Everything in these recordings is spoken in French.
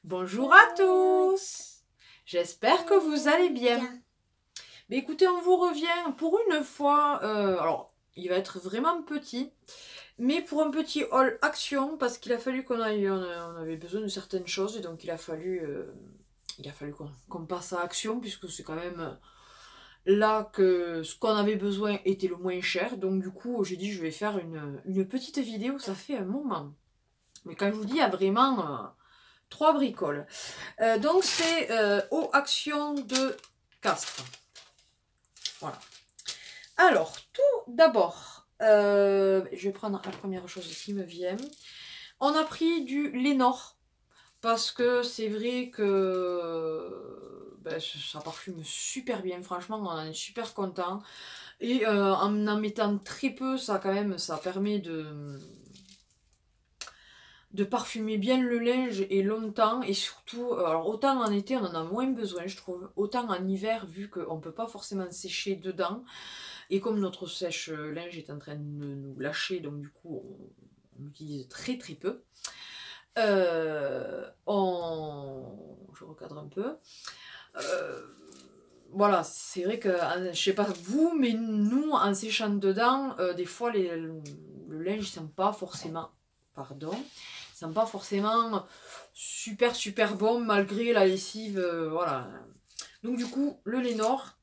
Bonjour à tous, j'espère que vous allez bien. Mais écoutez, on vous revient pour une fois, alors il va être vraiment petit, mais pour un petit haul action, parce qu'il a fallu on avait besoin de certaines choses, et donc il a fallu qu'on passe à action, puisque c'est quand même là que ce qu'on avait besoin était le moins cher. Donc du coup, j'ai dit je vais faire une petite vidéo, ça fait un moment. Mais quand je vous dis, il y a vraiment 3 bricoles. Donc c'est eau action de Castres. Voilà. Alors, tout d'abord, je vais prendre la première chose qui me vient. On a pris du Lénore, parce que c'est vrai que ça parfume super bien, franchement, on en est super content. Et en mettant très peu, ça permet de parfumer bien le linge et longtemps, et surtout, alors autant en été on en a moins besoin je trouve, autant en hiver vu qu'on ne peut pas forcément sécher dedans, et comme notre sèche-linge est en train de nous lâcher, donc du coup on l'utilise très très peu. Je recadre un peu. Voilà, c'est vrai que, je sais pas vous, mais nous en séchant dedans, des fois le linge ne sent pas forcément, pardon, sent pas forcément super bon malgré la lessive, voilà. Donc du coup, le Lénore,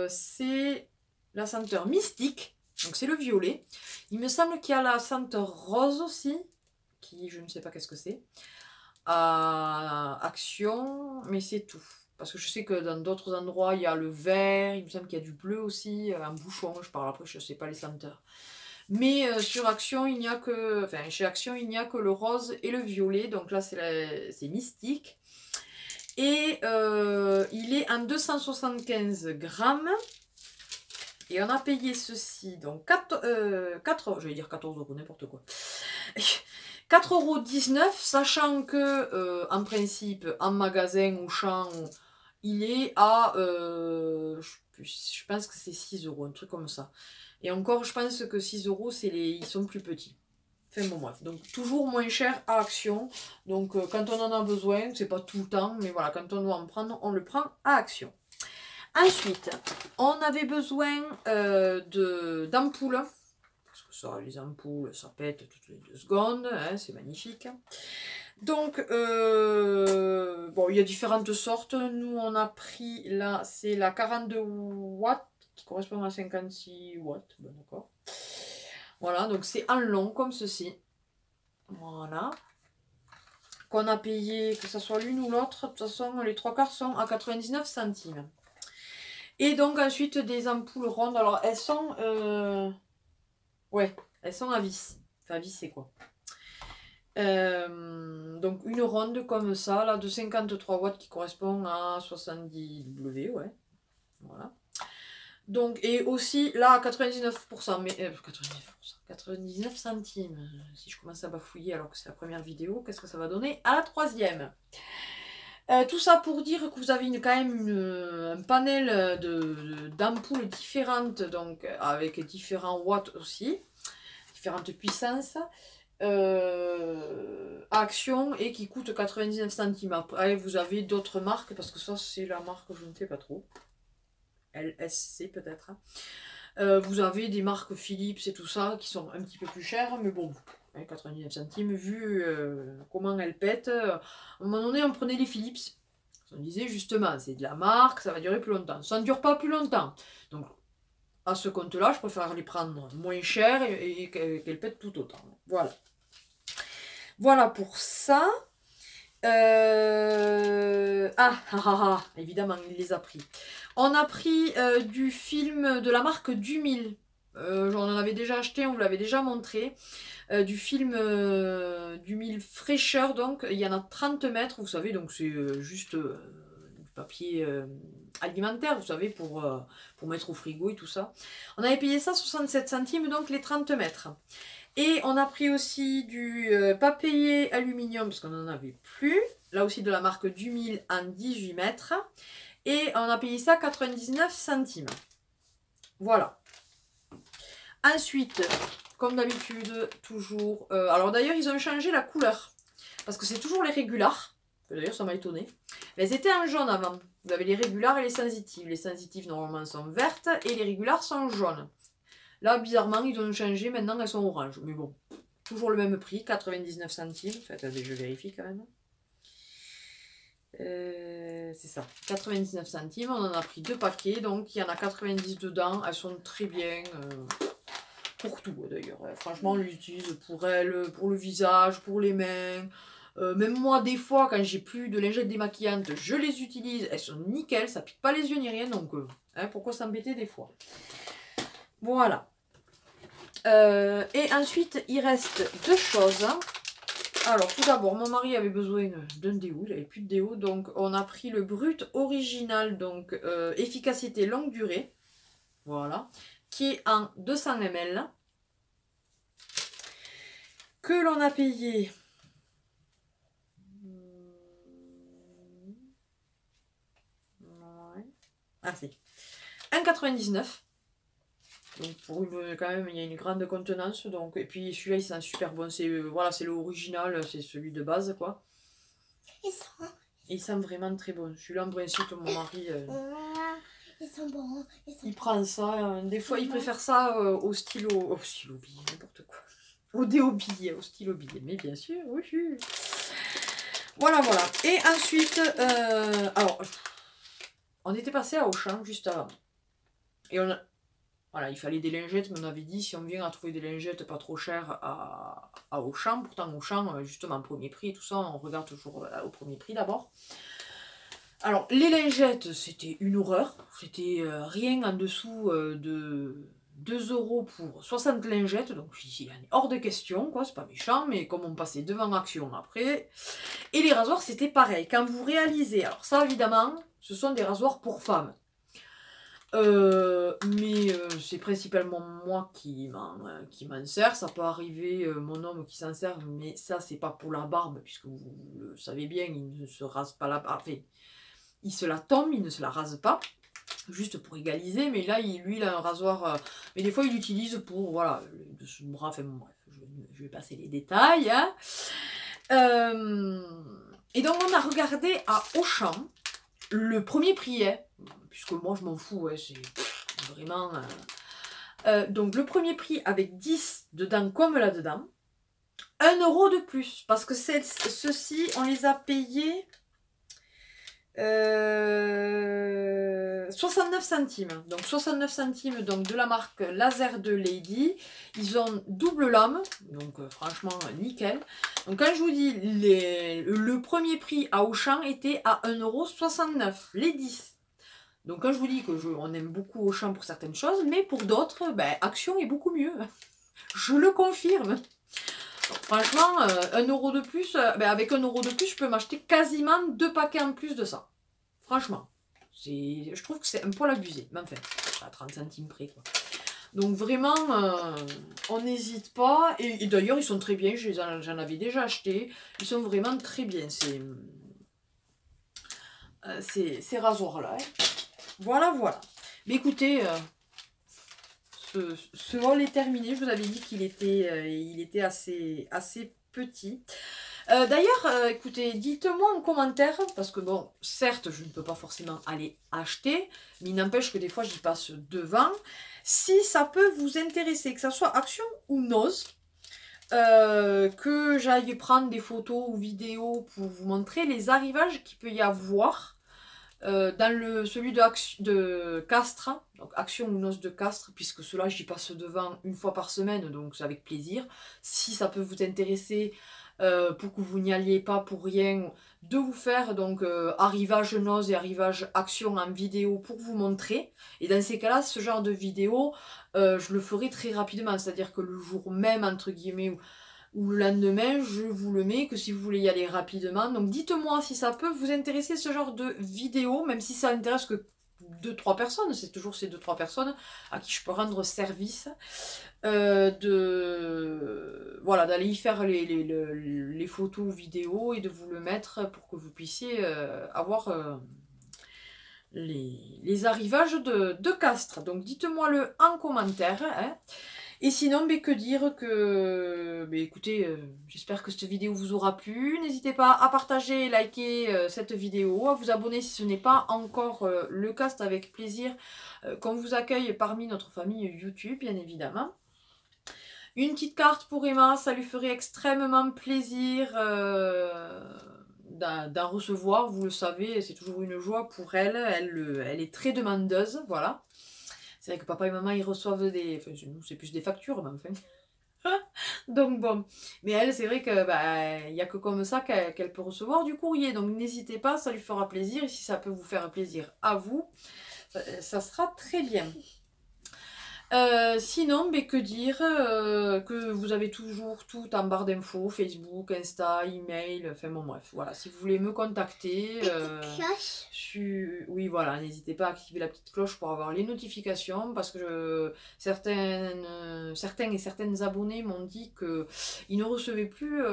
c'est la senteur mystique, donc c'est le violet. Il me semble qu'il y a la senteur rose aussi, qui je ne sais pas qu'est-ce que c'est, à action, mais c'est tout. Parce que je sais que dans d'autres endroits, il y a le vert, il me semble qu'il y a du bleu aussi, un bouchon, je parle après, je ne sais pas les senteurs. Mais sur Action, il n'y a que, enfin, chez Action, il n'y a que le rose et le violet. Donc là, c'est mystique. Et il est en 275 grammes. Et on a payé ceci, donc 4 je vais dire 14 euros, n'importe quoi. 4,19 €, sachant que, en principe, en magasin ou champ, il est à, je pense que c'est 6 €, un truc comme ça. Et encore, je pense que 6 €, ils sont plus petits. Enfin bon, bref. Donc, toujours moins cher à Action. Donc, quand on en a besoin, c'est pas tout le temps, mais voilà, quand on doit en prendre, on le prend à Action. Ensuite, on avait besoin d'ampoules. Parce que ça, les ampoules, ça pète toutes les 2 secondes. Hein, c'est magnifique. Donc, bon, il y a différentes sortes. Nous, on a pris, là, c'est la 42 watts, qui correspond à 56 watts. Bon, d'accord. Voilà, donc c'est en long, comme ceci. Voilà. Qu'on a payé, que ce soit l'une ou l'autre, de toute façon, les 3/4 sont à 99 centimes. Et donc, ensuite, des ampoules rondes. Alors, elles sont... ouais, elles sont à vis. Enfin, vissées, quoi. Donc une ronde comme ça, là, de 53 watts qui correspond à 70 W, ouais. Voilà. Donc, et aussi, là, à 99%, mais 99 centimes. Si je commence à bafouiller alors que c'est la première vidéo, qu'est-ce que ça va donner à la troisième? Tout ça pour dire que vous avez quand même un panel d'ampoules différentes, donc avec différents watts aussi, différentes puissances. Action, et qui coûte 99 centimes. Après, vous avez d'autres marques, parce que ça, c'est la marque que je ne sais pas trop. LSC peut-être. Vous avez des marques Philips et tout ça qui sont un petit peu plus chères, mais bon, 99 centimes, vu comment elles pètent. À un moment donné, on prenait les Philips. On disait justement, c'est de la marque, ça va durer plus longtemps. Ça ne dure pas plus longtemps. Donc, à ce compte-là, je préfère les prendre moins cher et qu'elles pètent tout autant. Voilà. Voilà pour ça. Évidemment, il les a pris. On a pris du film de la marque Dumil. On en avait déjà acheté, on vous l'avait déjà montré. Du film Dumil fraîcheur, donc il y en a 30 mètres, vous savez, donc c'est juste du papier alimentaire, vous savez, pour mettre au frigo et tout ça. On avait payé ça 67 centimes, donc les 30 mètres. Et on a pris aussi du papier aluminium, parce qu'on n'en avait plus. Là aussi de la marque Dumil en 18 mètres. Et on a payé ça 99 centimes. Voilà. Ensuite, comme d'habitude, toujours... alors d'ailleurs, ils ont changé la couleur. Parce que c'est toujours les régulars. D'ailleurs, ça m'a étonné. Mais elles étaient en jaune avant. Vous avez les régulars et les sensitives. Les sensitives, normalement, sont vertes. Et les régulars sont jaunes. Là, bizarrement, ils ont changé. Maintenant, elles sont oranges. Mais bon, toujours le même prix, 99 centimes. Enfin, attendez, je vérifie quand même. C'est ça, 99 centimes. On en a pris 2 paquets. Donc, il y en a 90 dedans. Elles sont très bien. Pour tout, d'ailleurs. Franchement, on l'utilise pour elles, pour le visage, pour les mains. Même moi, des fois, quand j'ai plus de lingettes démaquillantes, je les utilise. Elles sont nickel. Ça pique pas les yeux ni rien. Donc, pourquoi s'embêter des fois? Voilà. Et ensuite, il reste 2 choses. Alors, tout d'abord, mon mari avait besoin d'un déo. Il n'avait plus de déo. Donc, on a pris le Brut original. Donc, efficacité longue durée. Voilà. Qui est en 200 ml. Que l'on a payé... Ah, si. 1,99 €. Donc pour une, quand même, il y a une grande contenance. Donc, et puis celui-là, il sent super bon. C'est voilà, c'est l'original, c'est celui de base, quoi. Il sent vraiment très bon. Celui-là, en principe, mon mari... Ils sont bons. Il prend ça. Des fois, il préfère ça au stylo... Au stylo billet, n'importe quoi. Au déo billet, au stylo billet. Mais bien sûr, oui. Voilà, voilà. Et ensuite, alors, on était passé à Auchan juste avant. Et on a... Voilà, il fallait des lingettes, mais on avait dit si on vient à trouver des lingettes pas trop chères à Auchan, pourtant Auchan, justement, premier prix et tout ça, on regarde toujours au premier prix d'abord. Alors, les lingettes, c'était une horreur, c'était rien en dessous de 2 € pour 60 lingettes, donc il en est hors de question, quoi, c'est pas méchant, mais comme on passait devant Action après. Et les rasoirs, c'était pareil, quand vous réalisez, alors ça évidemment, ce sont des rasoirs pour femmes. Mais c'est principalement moi qui m'en sert. Ça peut arriver mon homme qui s'en sert, mais ça c'est pas pour la barbe, puisque vous le savez bien, il ne se rase pas la barbe. Enfin, il se la tombe, il ne se la rase pas, juste pour égaliser. Mais là, lui, il a un rasoir. Mais des fois, il l'utilise pour, voilà, bref, bref, je vais passer les détails. Hein. Et donc, on a regardé à Auchan le premier prix, hein, puisque moi je m'en fous, ouais, c'est vraiment... donc le premier prix avec 10 dedans comme là-dedans, 1 € de plus, parce que ceux-ci, on les a payés 69 centimes. Donc 69 centimes donc, de la marque Laser de Lady. Ils ont double lame, donc franchement nickel. Donc quand je vous dis, le premier prix à Auchan était à 1,69 €, les 10. Donc quand je vous dis que on aime beaucoup Auchan pour certaines choses, mais pour d'autres, ben, Action est beaucoup mieux. Je le confirme. Donc, franchement, 1 € de plus, ben, avec 1 € de plus, je peux m'acheter quasiment 2 paquets en plus de ça. Franchement. Je trouve que c'est un poil abusé. Mais enfin, à 30 centimes près, quoi. Donc vraiment, on n'hésite pas. Et d'ailleurs, ils sont très bien. J'en avais déjà acheté. Ils sont vraiment très bien, ces rasoirs-là. Hein. Voilà, voilà. Mais écoutez, ce haul est terminé. Je vous avais dit qu'il était assez petit. D'ailleurs, écoutez, dites-moi en commentaire, parce que bon, certes, je ne peux pas forcément aller acheter, mais il n'empêche que des fois, j'y passe devant. Si ça peut vous intéresser, que ça soit Action ou Noz, que j'aille prendre des photos ou vidéos pour vous montrer les arrivages qu'il peut y avoir dans celui de Castres, donc Action ou Noz de Castres, puisque cela j'y passe devant une fois par semaine, donc c'est avec plaisir. Si ça peut vous intéresser, pour que vous n'y alliez pas pour rien, de vous faire donc arrivage Noz et arrivage Action en vidéo pour vous montrer. Et dans ces cas-là, ce genre de vidéo, je le ferai très rapidement, c'est-à-dire que le jour même, entre guillemets, ou le lendemain, je vous le mets, que si vous voulez y aller rapidement. Donc dites-moi si ça peut vous intéresser ce genre de vidéo, même si ça intéresse que 2-3 personnes, c'est toujours ces 2-3 personnes à qui je peux rendre service, voilà, d'aller y faire les photos, vidéos et de vous le mettre pour que vous puissiez avoir les arrivages de Castres. Donc dites-moi le en commentaire. Hein. Et sinon, mais que dire que... Mais écoutez, j'espère que cette vidéo vous aura plu. N'hésitez pas à partager et liker cette vidéo, à vous abonner si ce n'est pas encore le cas, c'est avec plaisir qu'on vous accueille parmi notre famille YouTube, bien évidemment. Une petite carte pour Emma, ça lui ferait extrêmement plaisir d'en recevoir, vous le savez, c'est toujours une joie pour elle. Elle est très demandeuse, voilà. C'est vrai que papa et maman, ils reçoivent des... Enfin, nous, c'est plus des factures, mais enfin. Donc bon. Mais elle, c'est vrai que bah, y a que comme ça qu'elle peut recevoir du courrier. Donc n'hésitez pas, ça lui fera plaisir. Et si ça peut vous faire plaisir à vous, ça sera très bien. Sinon, mais que dire que vous avez toujours tout en barre d'infos, Facebook, Insta, email, enfin bon bref, voilà, si vous voulez me contacter, oui voilà, n'hésitez pas à activer la petite cloche pour avoir les notifications, parce que certains et certaines abonnés m'ont dit qu'ils ne recevaient plus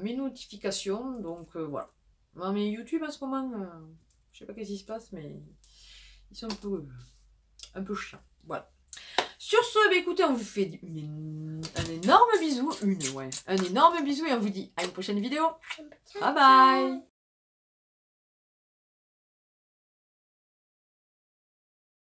mes notifications, donc voilà. Moi, mes YouTube en ce moment, je sais pas qu'est-ce qui se passe, mais ils sont un peu chiants, voilà. Sur ce, bah écoutez, on vous fait un énorme bisou, un énorme bisou et on vous dit à une prochaine vidéo. Bye bye.